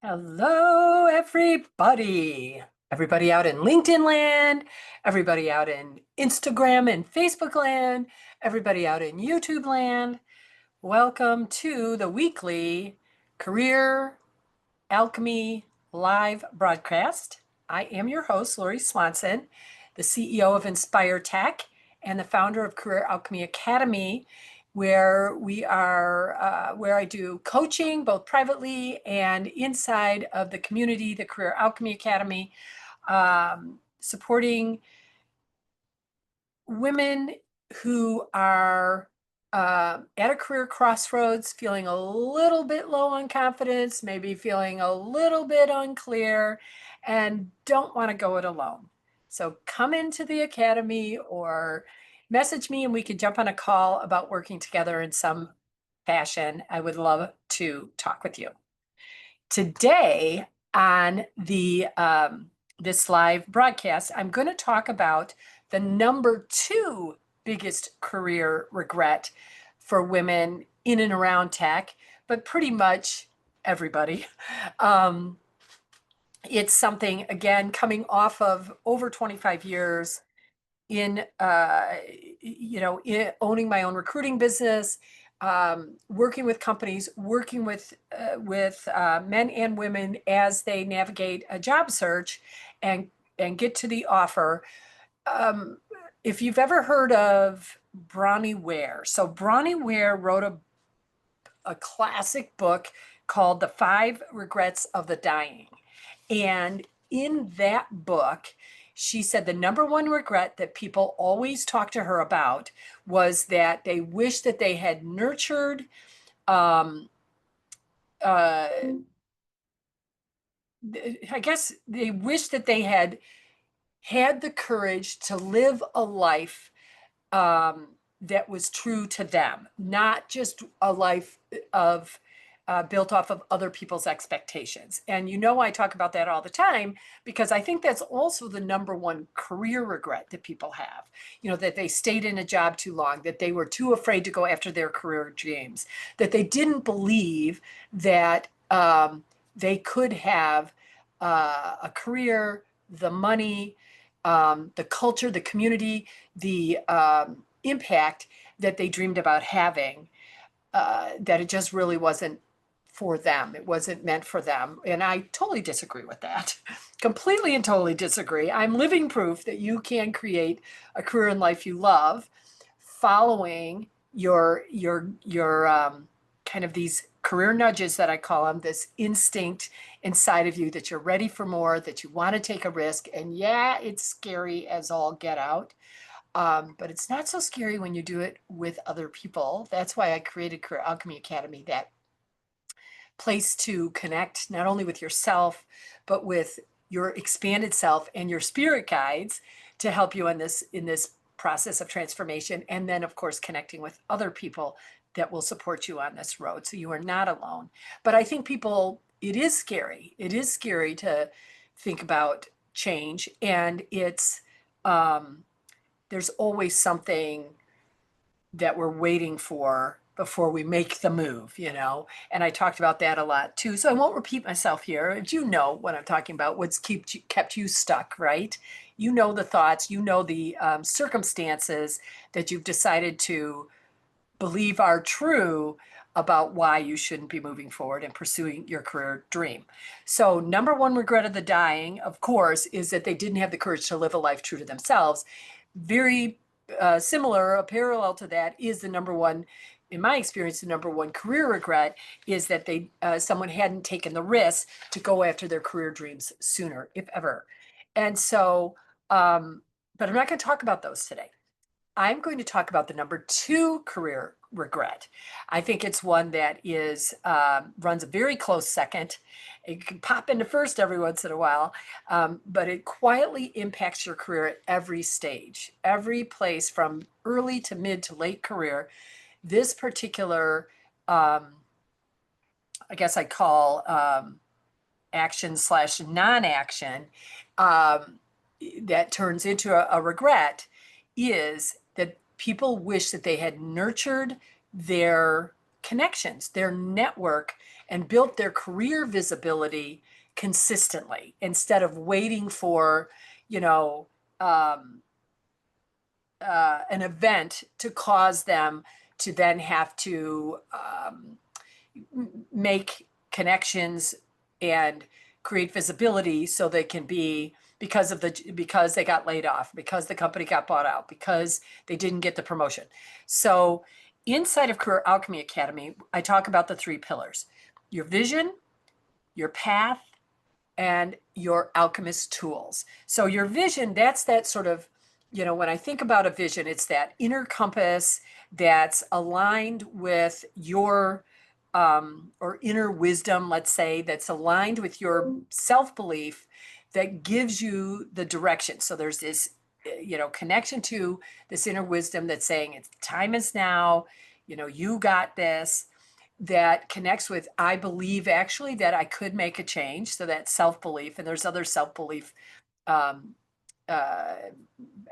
Hello, everybody. Everybody out in LinkedIn land, everybody out in Instagram and Facebook land, everybody out in YouTube land. Welcome to the weekly Career Alchemy live broadcast. I am your host, Lori Swanson, the CEO of Inspire Tech and the founder of Career Alchemy Academy, where I do coaching both privately and inside of the community, the Career Alchemy Academy, supporting women who are at a career crossroads, feeling a little bit low on confidence, maybe feeling a little bit unclear, and don't want to go it alone. So come into the academy or message me and we can jump on a call about working together in some fashion. I would love to talk with you. Today on the this live broadcast, I'm going to talk about the number two biggest career regret for women in and around tech, but pretty much everybody. Um, it's something, again, coming off of over 25 years in owning my own recruiting business, working with companies, working with men and women as they navigate a job search and get to the offer. Um, if you've ever heard of Bronnie Ware, so Bronnie Ware wrote a classic book called The Five Regrets of the Dying. And in that book, she said the number one regret that people always talk to her about was that they wish that they had nurtured, um, uh, I guess they wish that they had the courage to live a life that was true to them, not just a life of built off of other people's expectations. And I talk about that all the time because I think that's also the number one career regret that people have. That they stayed in a job too long, that they were too afraid to go after their career dreams, that they didn't believe that they could have a career, the money, the culture, the community, the impact that they dreamed about having, that it just really wasn't for them. It wasn't meant for them. And I totally disagree with that. Completely and totally disagree. I'm living proof that you can create a career in life you love following your kind of these career nudges that I call them, this instinct inside of you that you're ready for more, that you want to take a risk. And yeah, it's scary as all get out. But it's not so scary when you do it with other people. That's why I created Career Alchemy Academy, that place to connect not only with yourself, but with your expanded self and your spirit guides to help you in this process of transformation. And then, of course, connecting with other people that will support you on this road. So you are not alone. But I think people, it is scary. It is scary to think about change. And there's always something that we're waiting for before we make the move. And I talked about that a lot too. So I won't repeat myself here. But you know what I'm talking about, what's kept you stuck, right? You know the thoughts, the circumstances that you've decided to believe are true about why you shouldn't be moving forward and pursuing your career dream. So, number one regret of the dying, of course, is that they didn't have the courage to live a life true to themselves. Very similar, a parallel to that is the number one, in my experience, the number one career regret is that someone hadn't taken the risk to go after their career dreams sooner, if ever. And so, but I'm not going to talk about those today. I'm going to talk about the number two career regret. I think it's one that runs a very close second. It can pop into first every once in a while, but it quietly impacts your career at every stage, every place from early to mid to late career. This particular, I guess I call action slash non-action, that turns into a regret is that people wish that they had nurtured their connections, their network, and built their career visibility consistently instead of waiting for, you know, um, an event to cause them to then have to make connections and create visibility so they can be because they got laid off, because the company got bought out, because they didn't get the promotion. So inside of Career Alchemy Academy, I talk about the three pillars: your vision, your path, and your alchemist tools. So your vision, that's that sort of, when I think about a vision, it's that inner compass that's aligned with your or inner wisdom, let's say, that's aligned with your self-belief that gives you the direction. So there's this, connection to this inner wisdom that's saying it's time is now, you got this, that connects with, I believe actually that I could make a change. So that self-belief, and there's other self-belief, um, uh,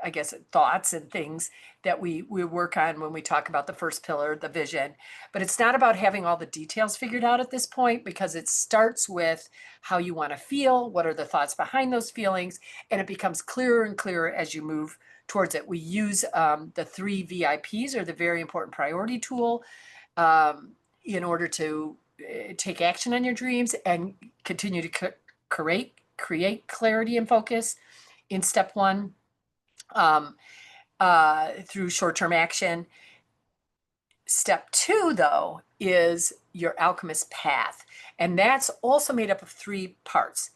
I guess, thoughts and things that we work on when we talk about the first pillar, the vision. But it's not about having all the details figured out at this point, because it starts with how you want to feel, what are the thoughts behind those feelings, and it becomes clearer and clearer as you move towards it. We use the 3 VIPs, or the very important priority tool, in order to take action on your dreams and continue to create clarity and focus in step one, through short-term action. Step two, though, is your alchemist path. And that's also made up of 3 parts: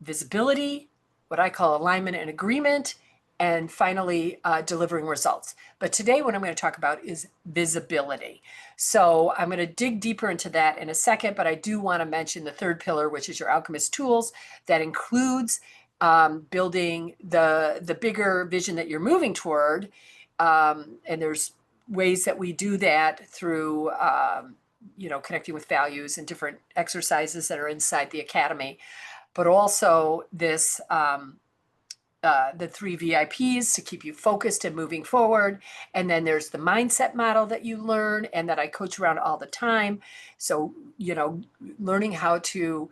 visibility, what I call alignment and agreement, and finally, delivering results. But today, what I'm going to talk about is visibility. So I'm going to dig deeper into that in a second, but I do want to mention the 3rd pillar, which is your alchemist tools. That includes building the bigger vision that you're moving toward. And there's ways that we do that through, connecting with values and different exercises that are inside the academy. But also this, the 3 VIPs to keep you focused and moving forward. And then there's the mindset model that you learn and that I coach around all the time. So, learning how to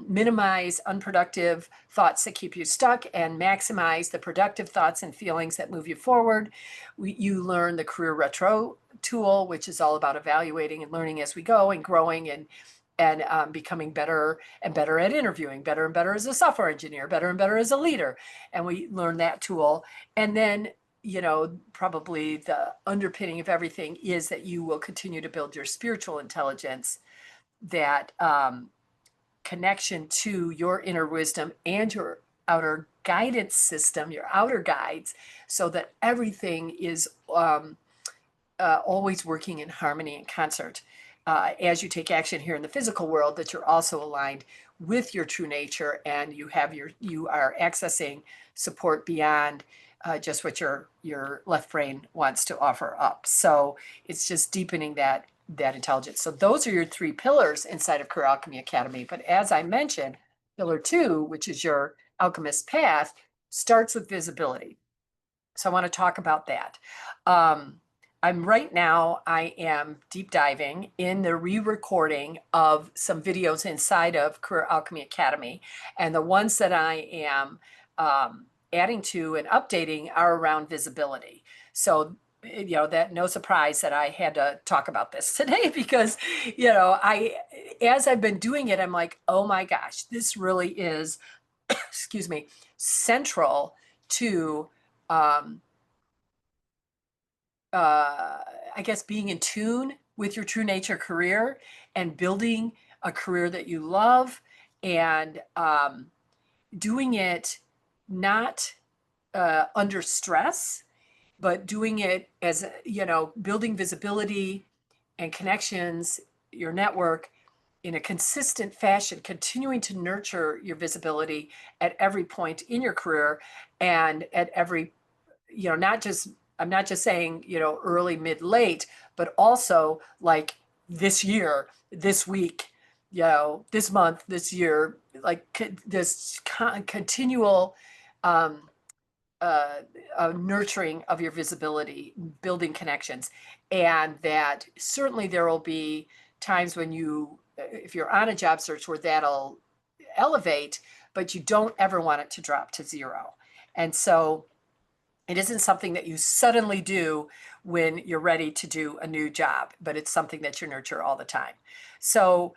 minimize unproductive thoughts that keep you stuck and maximize the productive thoughts and feelings that move you forward. You learn the career retro tool, which is all about evaluating and learning as we go and growing and becoming better and better at interviewing, better and better as a software engineer, better and better as a leader. And we learn that tool. And then, probably the underpinning of everything is that you will continue to build your spiritual intelligence, that connection to your inner wisdom and your outer guidance system, your outer guides, so that everything is always working in harmony and concert. As you take action here in the physical world, that you're also aligned with your true nature, and you are accessing support beyond just what your left brain wants to offer up. So it's just deepening that intelligence. So those are your 3 pillars inside of Career Alchemy Academy. But as I mentioned, pillar 2, which is your alchemist path, starts with visibility. So I want to talk about that. I am deep diving in the re-recording of some videos inside of Career Alchemy Academy. And the ones that I am adding to and updating are around visibility. So, that no surprise that I had to talk about this today, because, as I've been doing it, I'm like, oh my gosh, this really is, excuse me, central to, I guess, being in tune with your true nature career and building a career that you love, and doing it not under stress, but doing it as, building visibility and connections, your network, in a consistent fashion, continuing to nurture your visibility at every point in your career, and at every, I'm not just saying, early, mid, late, but also like this year, this week, this month, this year, like this continual a nurturing of your visibility, building connections, and that certainly there will be times when you, if you're on a job search, where that'll elevate, but you don't ever want it to drop to zero. And so it isn't something that you suddenly do when you're ready to do a new job, but it's something that you nurture all the time. So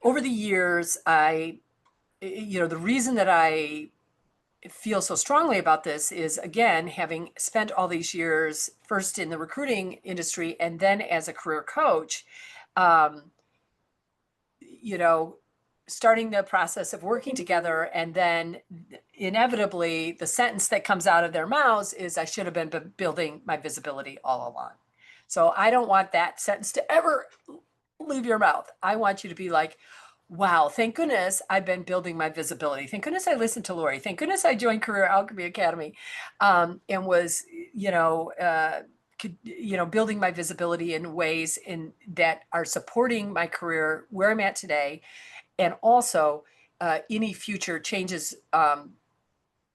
over the years, the reason that I feel so strongly about this is, again, having spent all these years first in the recruiting industry and then as a career coach, um, you know, starting the process of working together, and then inevitably the sentence that comes out of their mouths is, I should have been building my visibility all along. So I don't want that sentence to ever leave your mouth. I want you to be like, wow, thank goodness I've been building my visibility. Thank goodness I listened to Lori. Thank goodness I joined Career Alchemy Academy, and was, building my visibility in ways that are supporting my career where I'm at today, and also any future changes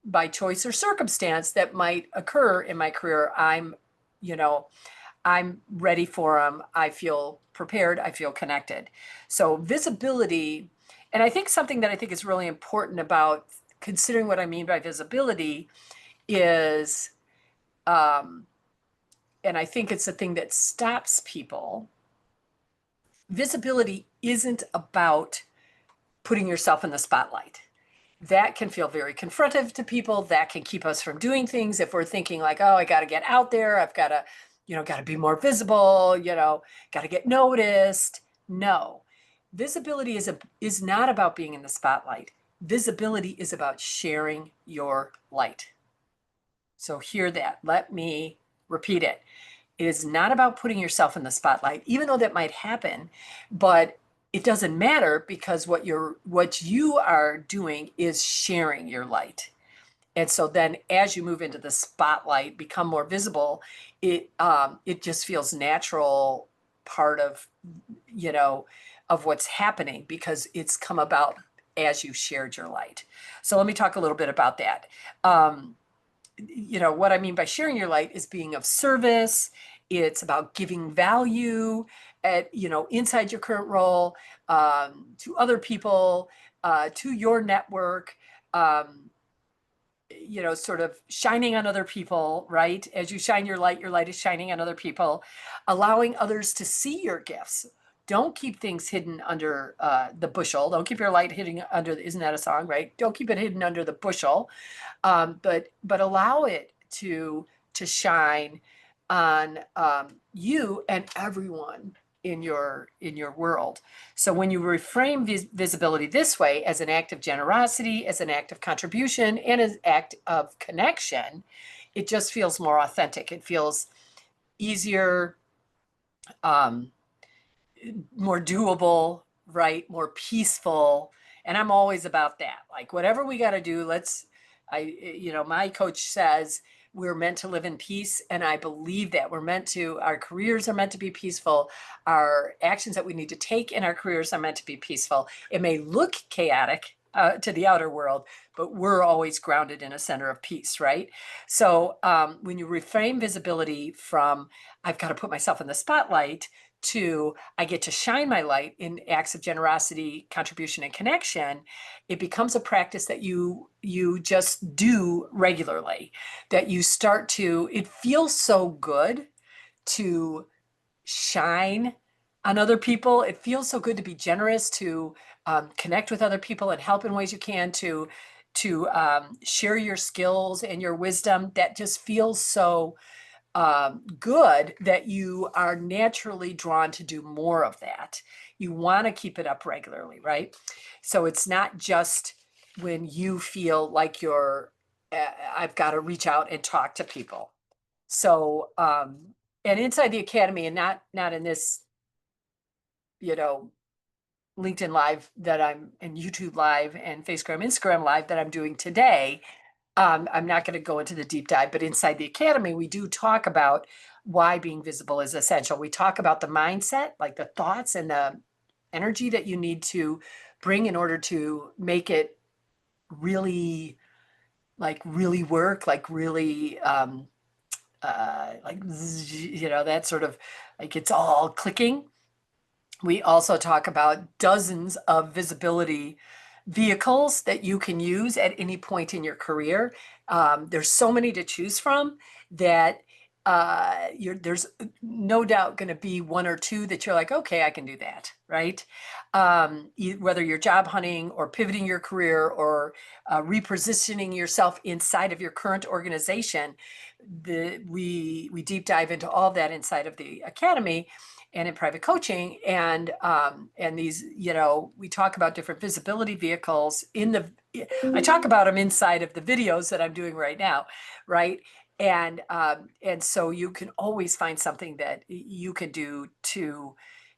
by choice or circumstance that might occur in my career. I'm ready for them. I feel prepared. I feel connected. So visibility, and I think something that I think is really important about considering what I mean by visibility is, and I think it's the thing that stops people. Visibility isn't about putting yourself in the spotlight. That can feel very confrontive to people. That can keep us from doing things if we're thinking like, oh, I got to get out there. I've got to, got to be more visible, got to get noticed. No, visibility is not about being in the spotlight. Visibility is about sharing your light. So hear that. Let me repeat it. It is not about putting yourself in the spotlight, even though that might happen, but it doesn't matter, because what you are doing is sharing your light. And so then as you move into the spotlight, become more visible, it just feels natural part of, of what's happening, because it's come about as you shared your light. So let me talk a little bit about that. What I mean by sharing your light is being of service. It's about giving value inside your current role, to other people, to your network, sort of shining on other people, right? As you shine your light is shining on other people, allowing others to see your gifts. Don't keep things hidden under the bushel. Don't keep your light hidden under, isn't that a song, right? Don't keep it hidden under the bushel, but allow it to shine on you and everyone in your world. So when you reframe visibility this way, as an act of generosity, as an act of contribution, and as an act of connection, it just feels more authentic. It feels easier, more doable, right? More peaceful. And I'm always about that. Like, whatever we got to do, my coach says we're meant to live in peace. And I believe that our careers are meant to be peaceful. Our actions that we need to take in our careers are meant to be peaceful. It may look chaotic to the outer world, but we're always grounded in a center of peace, right? So when you reframe visibility from, I've got to put myself in the spotlight, to, I get to shine my light in acts of generosity, contribution, and connection, it becomes a practice that you just do regularly, that you start to, it feels so good to shine on other people. It feels so good to be generous, to connect with other people and help in ways you can, to share your skills and your wisdom. That just feels so good that you are naturally drawn to do more of that. You want to keep it up regularly, right? So it's not just when you feel like I've got to reach out and talk to people. So, and inside the academy, and not in this, LinkedIn Live that and YouTube Live and Instagram Live that I'm doing today, I'm not going to go into the deep dive, but inside the academy, we do talk about why being visible is essential. We talk about the mindset, like the thoughts and the energy that you need to bring in order to make it really like really work, like really, like, that sort of, like it's all clicking. We also talk about dozens of visibility vehicles that you can use at any point in your career. There's so many to choose from that there's no doubt going to be one or two that you're like, okay, I can do that, right? Whether you're job hunting or pivoting your career or repositioning yourself inside of your current organization, we deep dive into all that inside of the academy and in private coaching. And these, we talk about different visibility vehicles I talk about them inside of the videos that I'm doing right now, right? And so you can always find something that you can do to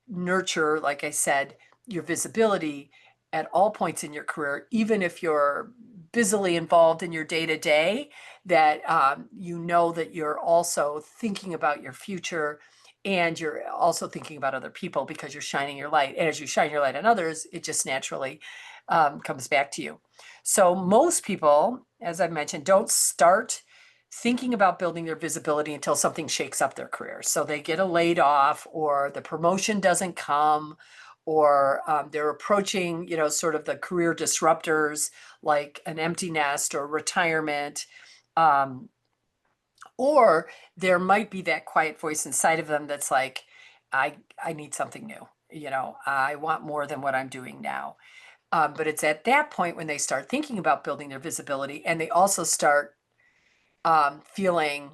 nurture, like I said, your visibility at all points in your career, even if you're busily involved in your day to day, that that you're also thinking about your future, and you're also thinking about other people because you're shining your light. And as you shine your light on others, it just naturally comes back to you. So most people, as I mentioned, don't start thinking about building their visibility until something shakes up their career. So they get a laid off, or the promotion doesn't come, or they're approaching, sort of the career disruptors like an empty nest or retirement. Um, or there might be that quiet voice inside of them that's like, I need something new. I want more than what I'm doing now. But it's at that point when they start thinking about building their visibility, and they also start feeling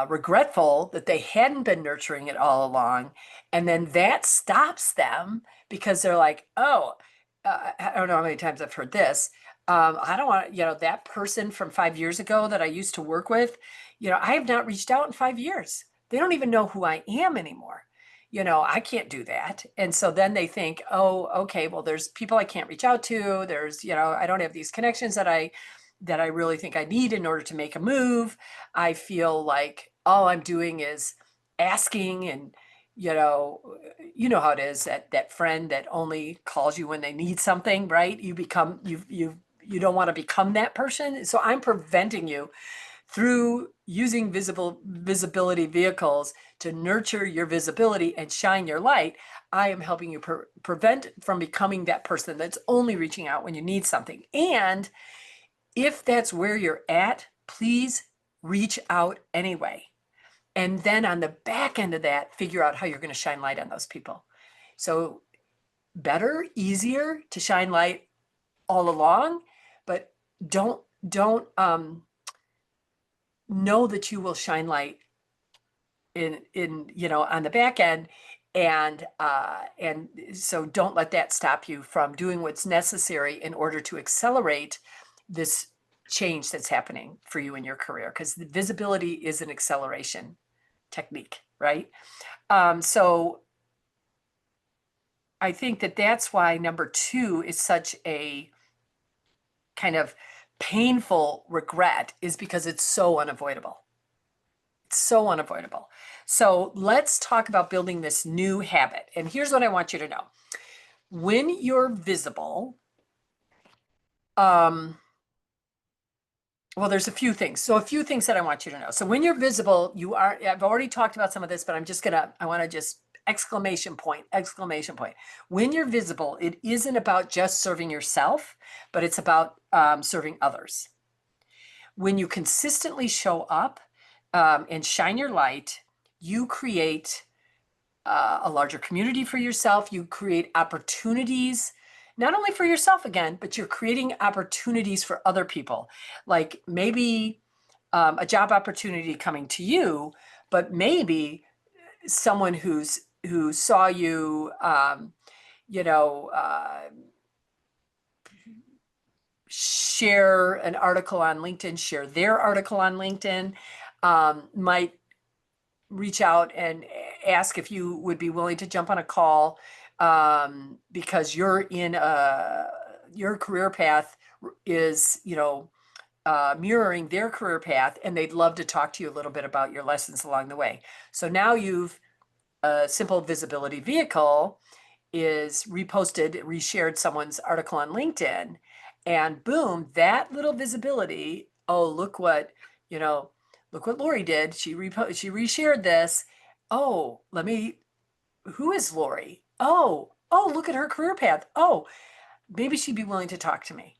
regretful that they hadn't been nurturing it all along. And then that stops them because they're like, oh, I don't know how many times I've heard this. I don't want, that person from 5 years ago that I used to work with, I have not reached out in 5 years. They don't even know who I am anymore. I can't do that. And so then they think, oh, okay, well, there's people I can't reach out to. There's, I don't have these connections that I really think I need in order to make a move. I feel like all I'm doing is asking, and how it is, that friend that only calls you when they need something, right? You don't want to become that person. So I'm preventing you through using visibility vehicles to nurture your visibility and shine your light. I am helping you prevent from becoming that person that's only reaching out when you need something. And if that's where you're at, please reach out anyway. And then on the back end of that, figure out how you're going to shine light on those people. So better, easier to shine light all along, but don't know that you will shine light in on the back end. And so don't let that stop you from doing what's necessary in order to accelerate this change that's happening for you in your career, because the visibility is an acceleration technique, right? So I think that's why number 2 is such a kind of painful regret, is because it's so unavoidable. It's so unavoidable. So let's talk about building this new habit. And here's what I want you to know. When you're visible, well, there's a few things. So a few things that I want you to know. So when you're visible, I've already talked about some of this, but I want to just exclamation point. When you're visible, it isn't about just serving yourself, but it's about serving others. When you consistently show up and shine your light, you create a larger community for yourself. You create opportunities, not only for yourself again, but you're creating opportunities for other people. Like maybe a job opportunity coming to you, but maybe someone who saw you, share an article on LinkedIn, share their article on LinkedIn, might reach out and ask if you would be willing to jump on a call because you're in your career path is, mirroring their career path, and they'd love to talk to you a little bit about your lessons along the way. So now you've a simple visibility vehicle is reshared someone's article on LinkedIn, And boom, that little visibility. Oh, look what, you know, look what Lori did. She reshared this. Oh, who is Lori? Oh, look at her career path. Oh, maybe she'd be willing to talk to me.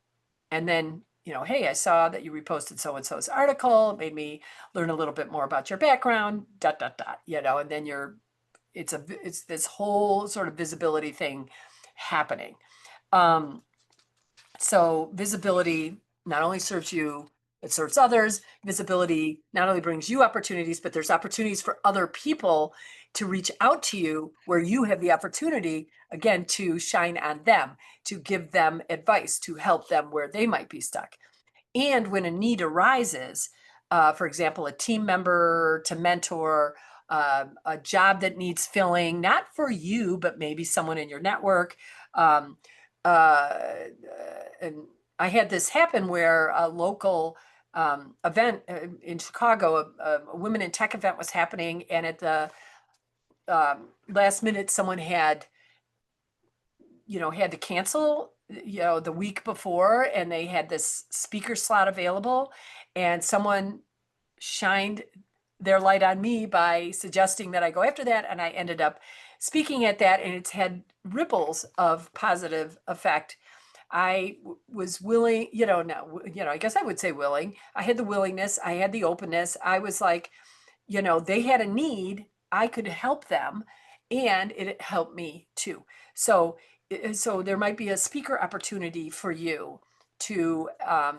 And then, hey, I saw that you reposted so and so's article. It made me learn a little bit more about your background, dot, dot, dot, and then it's this whole sort of visibility thing happening. So visibility not only serves you, it serves others. Visibility not only brings you opportunities, but there's opportunities for other people to reach out to you where you have the opportunity, again, to shine on them, to give them advice, to help them where they might be stuck. And when a need arises, for example, a team member to mentor, a job that needs filling, not for you, but maybe someone in your network. Um, and I had this happen where a local event in Chicago, a women in tech event was happening, and at the last minute, someone had to cancel, the week before, and they had this speaker slot available, and someone shined their light on me by suggesting that I go after that, and I ended up speaking at that, and it's had ripples of positive effect. I was willing, no, I guess I would say willing. I had the willingness, I had the openness. I was like, they had a need, I could help them, and it helped me too. So there might be a speaker opportunity for you to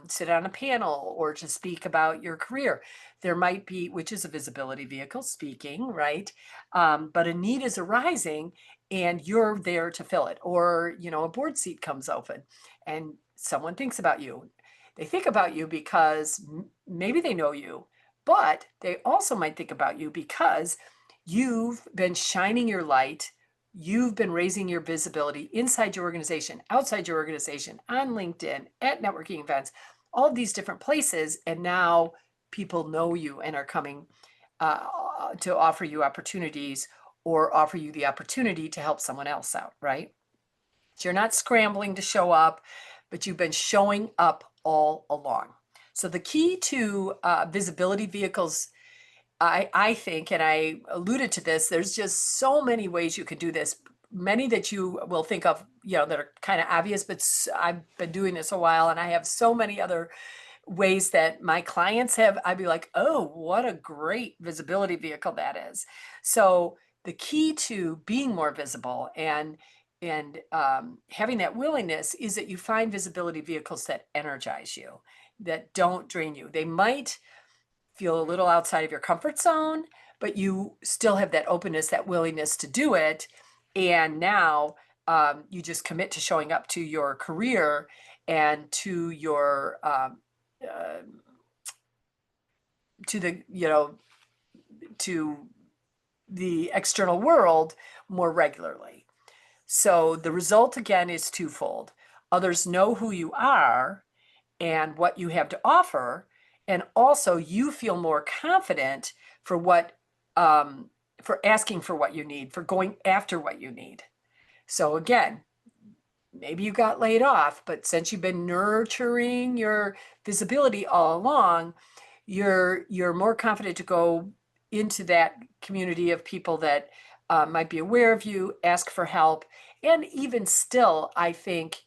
sit on a panel or to speak about your career. There might be, which is a visibility vehicle, speaking, right? But a need is arising and you're there to fill it. Or, a board seat comes open and someone thinks about you. They think about you because maybe they know you, but they also might think about you because you've been shining your light. You've been raising your visibility inside your organization, outside your organization, on LinkedIn, at networking events, all of these different places. And now people know you and are coming to offer you opportunities or offer you the opportunity to help someone else out, right? So you're not scrambling to show up, but you've been showing up all along. So the key to visibility vehicles, I think, and I alluded to this, there's just so many ways you can do this. Many that you will think of, that are kind of obvious, but I've been doing this a while and I have so many other ways that my clients have. I'd be like, oh, what a great visibility vehicle that is. So the key to being more visible and having that willingness is that you find visibility vehicles that energize you, that don't drain you. They might feel a little outside of your comfort zone, but you still have that openness, that willingness to do it. And now you just commit to showing up to your career and to your uh, to the to the external world more regularly. So the result again is twofold. Others know who you are and what you have to offer, and also you feel more confident for for asking for what you need, for going after what you need. So again, maybe you got laid off, but since you've been nurturing your visibility all along, you're more confident to go into that community of people that might be aware of you, ask for help. And even still, I think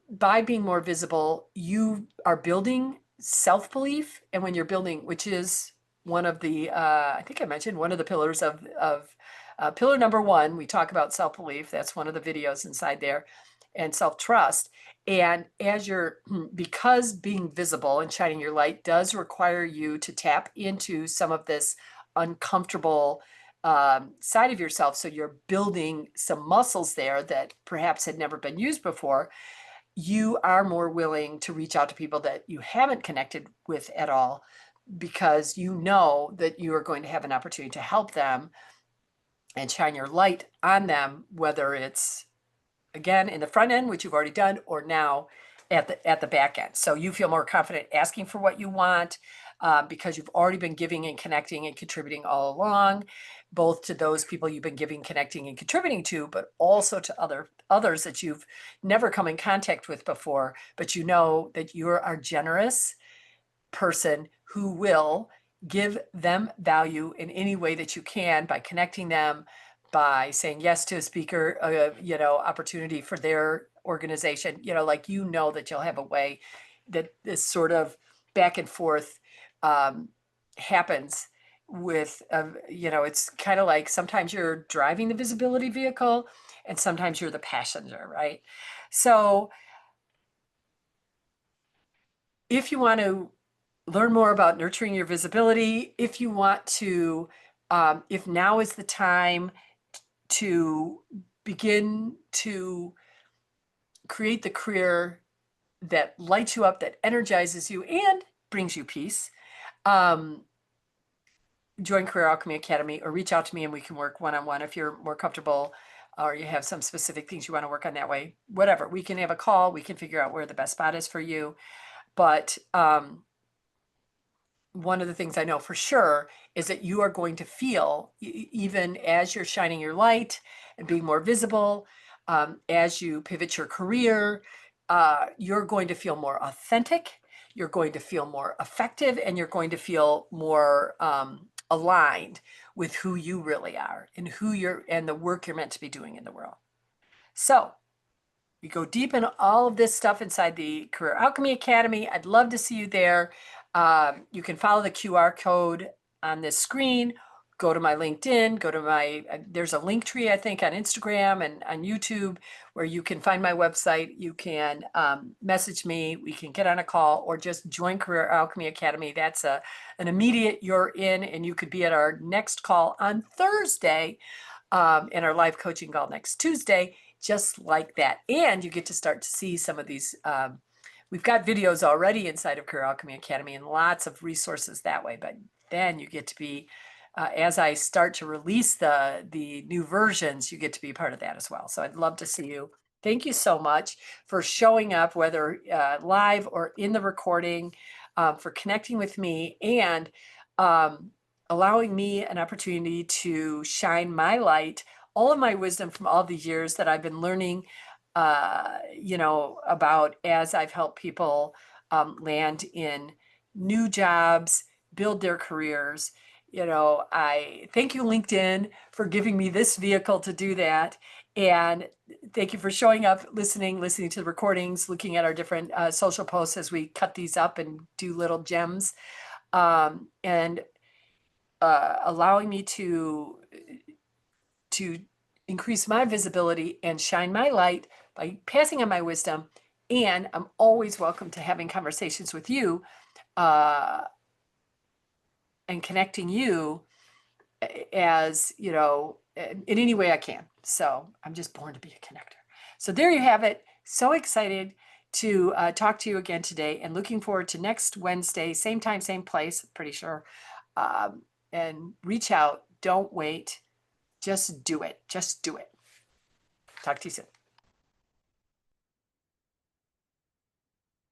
by being more visible, you are building self-belief. And when you're building, which is one of the, I think I mentioned one of the pillars of pillar number one, we talk about self-belief. That's one of the videos inside there, and self-trust. And because being visible and shining your light does require you to tap into some of this uncomfortable side of yourself. So you're building some muscles there that perhaps had never been used before. You are more willing to reach out to people that you haven't connected with at all because you know that you are going to have an opportunity to help them and shine your light on them, whether it's again in the front end, which you've already done, or now at the back end. So you feel more confident asking for what you want because you've already been giving and connecting and contributing all along, both to those people you've been giving, connecting, and contributing to, but also to others that you've never come in contact with before, but you know that you're a generous person who will give them value in any way that you can by connecting them, by saying yes to a speaker, opportunity for their organization, like, that you'll have a way that this sort of back and forth happens with, it's kind of like sometimes you're driving the visibility vehicle and sometimes you're the passenger, right? So if you want to learn more about nurturing your visibility, if you want to, if now is the time to begin to create the career that lights you up, that energizes you, and brings you peace, join Career Alchemy Academy or reach out to me and we can work one-on-one if you're more comfortable or you have some specific things you want to work on that way. Whatever, we can have a call, we can figure out where the best spot is for you. But one of the things I know for sure is that you are going to feel, even as you're shining your light and being more visible, as you pivot your career, you're going to feel more authentic, you're going to feel more effective, and you're going to feel more aligned with who you really are and and the work you're meant to be doing in the world. So we go deep in all of this stuff inside the Career Alchemy Academy. I'd love to see you there. You can follow the QR code on this screen, go to my LinkedIn, go to there's a link tree, I think, on Instagram and on YouTube where you can find my website. You can message me, we can get on a call, or just join Career Alchemy Academy. That's an immediate you're in, and you could be at our next call on Thursday and our live coaching call next Tuesday, just like that. And you get to start to see some of these. We've got videos already inside of Career Alchemy Academy and lots of resources that way, but then you get to be, as I start to release the new versions, you get to be part of that as well. So I'd love to see you. Thank you so much for showing up, whether live or in the recording, for connecting with me and allowing me an opportunity to shine my light, all of my wisdom from all the years that I've been learning, about as I've helped people land in new jobs, build their careers. I thank you, LinkedIn, for giving me this vehicle to do that. And thank you for showing up, listening to the recordings, looking at our different social posts as we cut these up and do little gems, and allowing me to increase my visibility and shine my light by passing on my wisdom. And I'm always welcome to having conversations with you and connecting you as, in any way I can. So I'm just born to be a connector. So there you have it. So excited to talk to you again today, and looking forward to next Wednesday, same time, same place, pretty sure. And reach out. Don't wait. Just do it. Just do it. Talk to you soon.